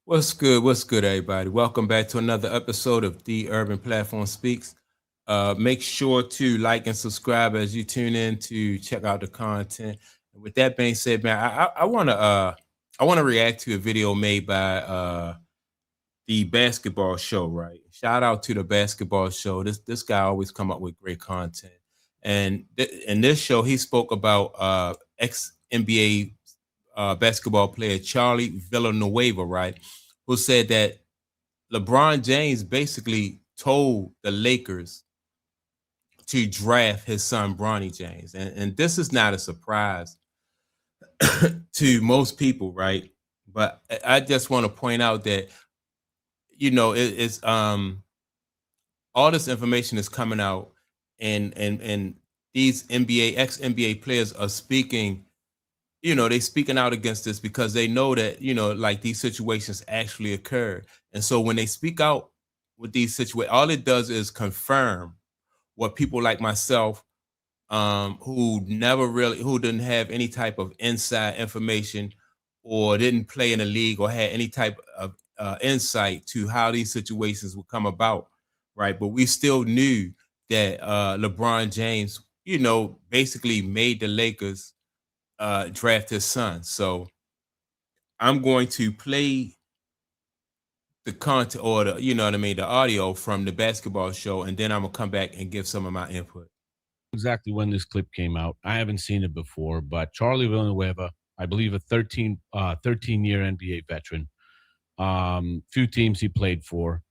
What's good? What's good, everybody? Welcome back to another episode of The Urban Platform Speaks. Make sure to like and subscribe as you tune in to check out the content. And with that being said, man, I want to react to a video made by the basketball show. Right, shout out to the basketball show. This guy always come up with great content. And in this show, he spoke about ex NBA basketball player Charlie Villanueva, right, who said that LeBron James basically told the Lakers to draft his son Bronny James. And this is not a surprise to most people, right? But I just want to point out that, it's all this information is coming out, and these NBA ex NBA players are speaking. They speaking out against this because they know that, like, these situations actually occurred. And so when they speak out with these situations, all it does is confirm what people like myself, who didn't have any type of inside information or didn't play in the league or had any type of insight to how these situations would come about, right? But we still knew that LeBron James, basically made the Lakers draft his son. So I'm going to play the content, or the audio from the basketball show, and then I'm gonna come back and give some of my input. Exactly when this clip came out. I haven't seen it before, but Charlie Villanueva, I believe a 13-year NBA veteran. Few teams he played for.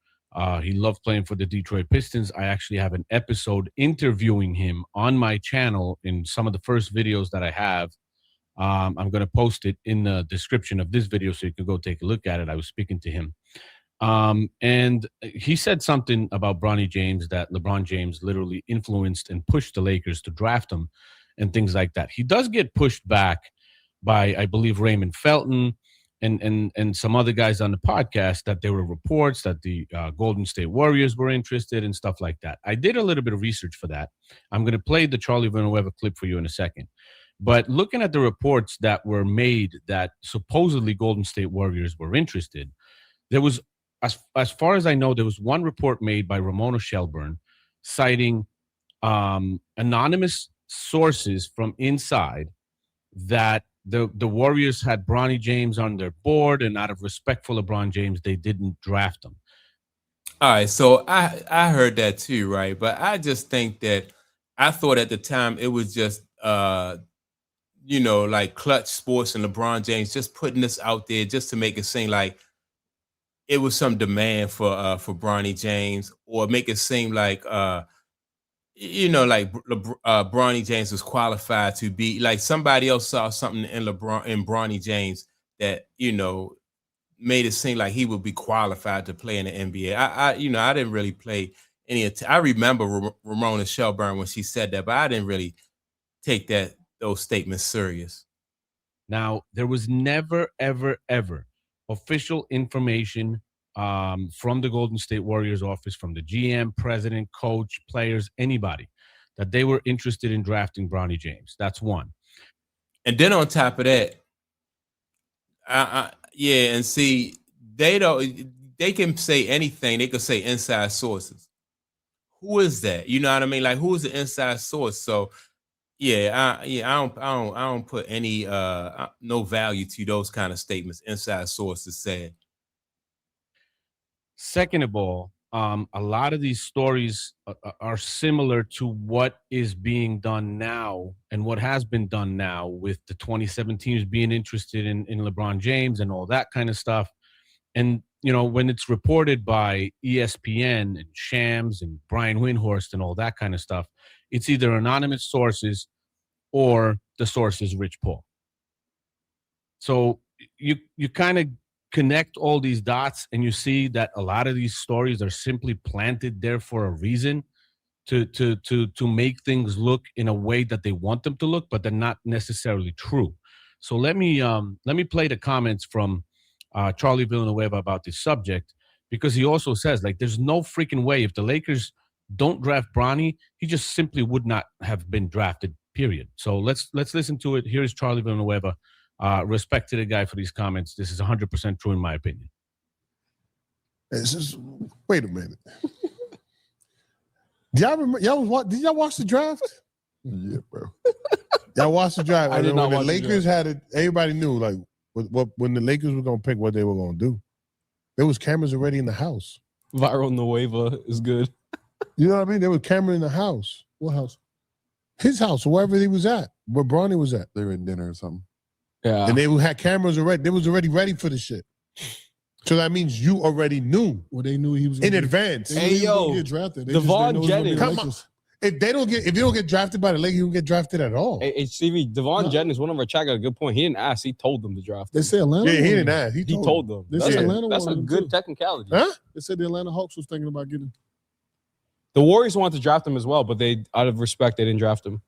He loved playing for the Detroit Pistons. I actually have an episode interviewing him on my channel in some of the first videos that I have. I'm going to post it in the description of this video so you can go take a look at it. I was speaking to him. And he said something about Bronny James, that LeBron James literally influenced and pushed the Lakers to draft him and things like that. He does get pushed back by, I believe, Raymond Felton and some other guys on the podcast, that there were reports that the Golden State Warriors were interested and stuff like that. I did a little bit of research for that. I'm going to play the Charlie Villanueva clip for you in a second. But looking at the reports that were made that supposedly Golden State Warriors were interested, there was, as far as I know, there was one report made by Ramona Shelburne citing anonymous sources from inside that the Warriors had Bronny James on their board, and out of respect for LeBron James, they didn't draft him. All right, so I heard that too, right? But I just think that I thought at the time it was just like Clutch Sports and LeBron James just putting this out there just to make it seem like it was some demand for Bronny James, or make it seem like Bronny James was qualified to be, like, somebody else saw something in Bronny James that made it seem like he would be qualified to play in the NBA. I didn't really play I remember Ramona Shelburne when she said that, but I didn't really take those statements serious. Now, there was never, ever, ever official information from the Golden State Warriors office, from the GM, president, coach, players, anybody, that they were interested in drafting Bronny James. That's one. And then on top of that, yeah, and see, they don't. They can say anything. They could say inside sources. Who is that? You know what I mean? Like, who is the inside source? So I don't put any no value to those kind of statements. Inside sources said. Second of all, a lot of these stories are similar to what is being done now and what has been done now, with the 27 teams being interested in LeBron James and all that kind of stuff. And, when it's reported by ESPN and Shams and Brian Windhorst and all that kind of stuff, it's either anonymous sources or the source is Rich Paul. So you kind of connect all these dots, and you see that a lot of these stories are simply planted there for a reason, to make things look in a way that they want them to look, but they're not necessarily true. So let me play the comments from Charlie Villanueva about this subject, because he also says, like, there's no freaking way, if the Lakers don't draft Bronny, he just simply would not have been drafted. Period. So let's listen to it. Here's Charlie Villanueva. Respect to the guy for these comments. This is 100% true in my opinion. It's just, wait a minute. Did y'all watch the draft? Yeah, bro. Y'all watched the draft. I did not watch the Lakers had it. Everybody knew like when the Lakers were gonna pick what they were gonna do. There was cameras already in the house. Viral Nueva is good. You know what I mean? There was camera in the house. What house? His house, wherever he was at, where Bronny was at. They were in dinner or something. Yeah. And they had cameras already. They was already ready for the shit. So that means you already knew. Well, they knew he was in advance. Hey, yo, get drafted. Devon Jennings. Come on. If you don't get drafted by the Lakers, you don't get drafted at all. Hey, Stevie, Devon Jennings, one of our chat got a good point. He didn't ask. He told them to draft him. They said Atlanta. Yeah, he didn't ask. He told them. They said Atlanta That's a wanted him good too. technicality. Huh? They said the Atlanta Hawks was thinking about getting. The Warriors wanted to draft him as well, but they, out of respect, they didn't draft him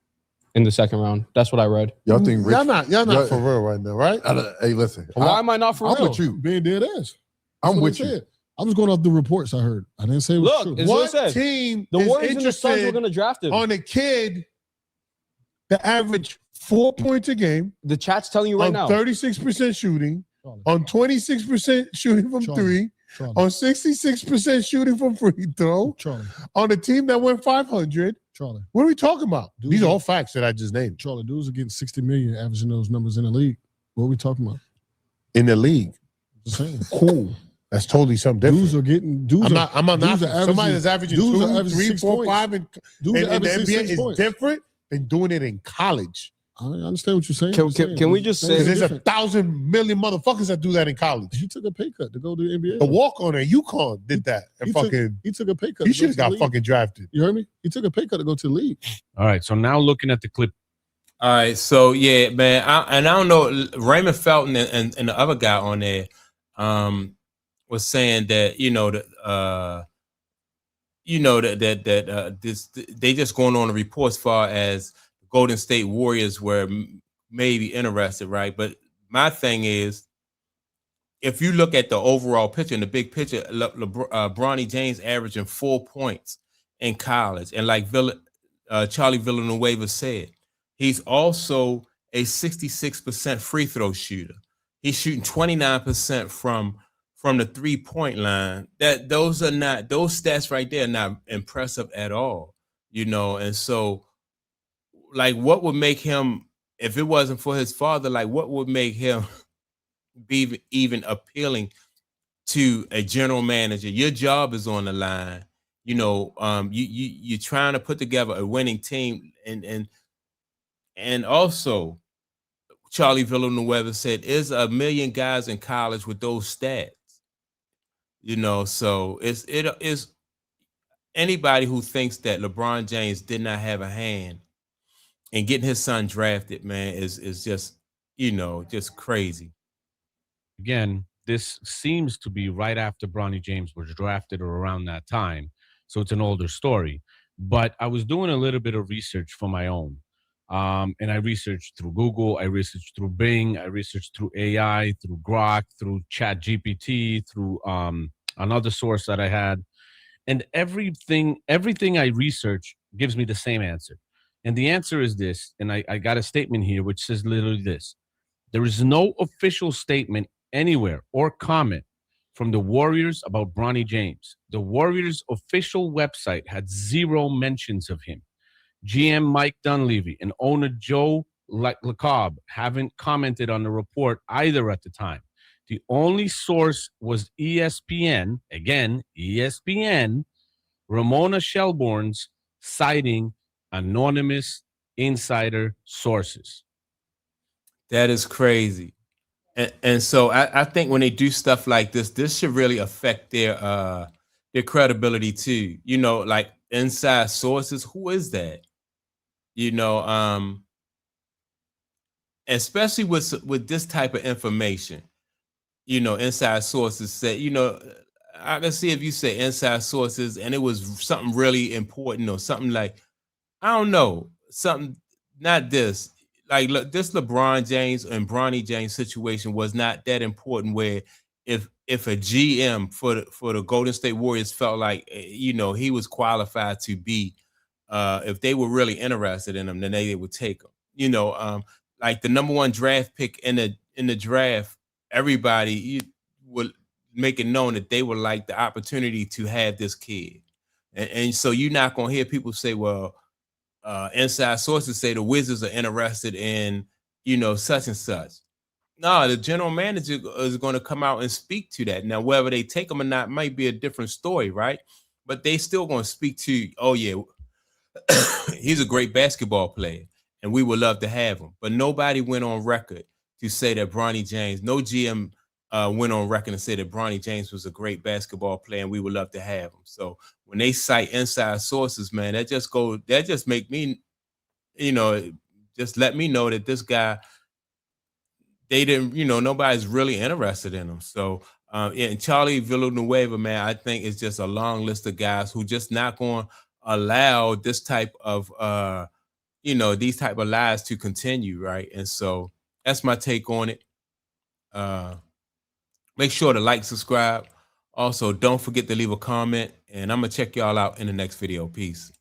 in the second round. That's what I read. Y'all think Rich? Y'all not for real right now, right? Hey, listen. Why am I not for I'm real? with you. Being dead ass. I'm That's with what I you. said. I was going off the reports I heard. I didn't say it was Look, true. it's what I What said. team The is Warriors and the Suns were interested going to draft him. on a kid that averaged 4 points a game, The chat's telling you right on now. 36% shooting, Charlie, on 26% shooting from Charlie. three, Charlie, on 66% shooting from free throw, Charlie, on a team that went 500. Charlie, What are we talking about? Dude, These are all facts that I just named. Charlie. Dudes are getting 60 million averaging those numbers in the league. What are we talking about? In the league. Just saying. Cool. That's totally something different. Dudes are getting. Dudes I'm are, not. I'm not. dudes are averaging- Somebody that's averaging dudes are 2, averaging 3, 6 4, points. 5, and dudes are in the averaging NBA 6 is points. different than doing it in college. I understand what you're saying. Can we just say- Because there's different. 1,000 million motherfuckers that do that in college. He took a pay cut to go to the NBA. The walk on at UConn did that. And He took- fucking, He took a pay cut. he to go should have to the got league. fucking drafted. You heard me? He took a pay cut to go to the league. All right. So now looking at the clip. All right, so yeah, man, I don't know. Raymond Felton and the other guy on there was saying that this they just going on a report as far as Golden State Warriors were maybe interested, right? But my thing is, if you look at the overall picture and the big picture, Bronny James averaging 4 points in college, and like Charlie Villanueva said, he's also a 66% free throw shooter. He's shooting 29% from the 3-point line. Those stats right there are not impressive at all, and so like what would make him, if it wasn't for his father, like what would make him be even appealing to a general manager? Your job is on the line. You're trying to put together a winning team, and also Charlie Villanueva said there's 1 million guys in college with those stats. So it is anybody who thinks that LeBron James did not have a hand in getting his son drafted, man, is just just crazy. Again, this seems to be right after Bronny James was drafted or around that time. So it's an older story. But I was doing a little bit of research for my own. And I researched through Google, I researched through Bing, I researched through AI, through Grok, through ChatGPT, through another source that I had. And everything I research gives me the same answer. And the answer is this, and I got a statement here which says literally this: there is no official statement anywhere or comment from the Warriors about Bronny James. The Warriors' official website had 0 mentions of him. GM Mike Dunleavy and owner Joe LeCobb haven't commented on the report either at the time. The only source was ESPN, again, ESPN, Ramona Shelbourne's citing anonymous insider sources. That is crazy. And so I think when they do stuff like this should really affect their credibility too. Like inside sources, who is that? Especially with this type of information, inside sources say, I can see if you say inside sources and it was something really important or something like, I don't know, something, not this. Like this LeBron James and Bronny James situation was not that important where if a GM for the Golden State Warriors felt like, he was qualified to be, if they were really interested in him, then they would take him. Like the number 1 draft pick in the draft, everybody would making known that they would like the opportunity to have this kid. And so you're not going to hear people say, well, inside sources say the Wizards are interested in, such and such. No, the general manager is going to come out and speak to that. Now, whether they take him or not might be a different story, right? But they still going to speak to, oh, yeah, he's a great basketball player, and we would love to have him. But nobody went on record to say that Bronny James, no GM went on record and said that Bronny James was a great basketball player and we would love to have him. So when they cite inside sources, man, that just make me, just let me know that this guy, they didn't, nobody's really interested in him. So, and Charlie Villanueva, man, I think it's just a long list of guys who just not going to allow this type of, these type of lies to continue, right? And so that's my take on it. Make sure to like, subscribe. Also, don't forget to leave a comment, and I'm going to check y'all out in the next video. Peace.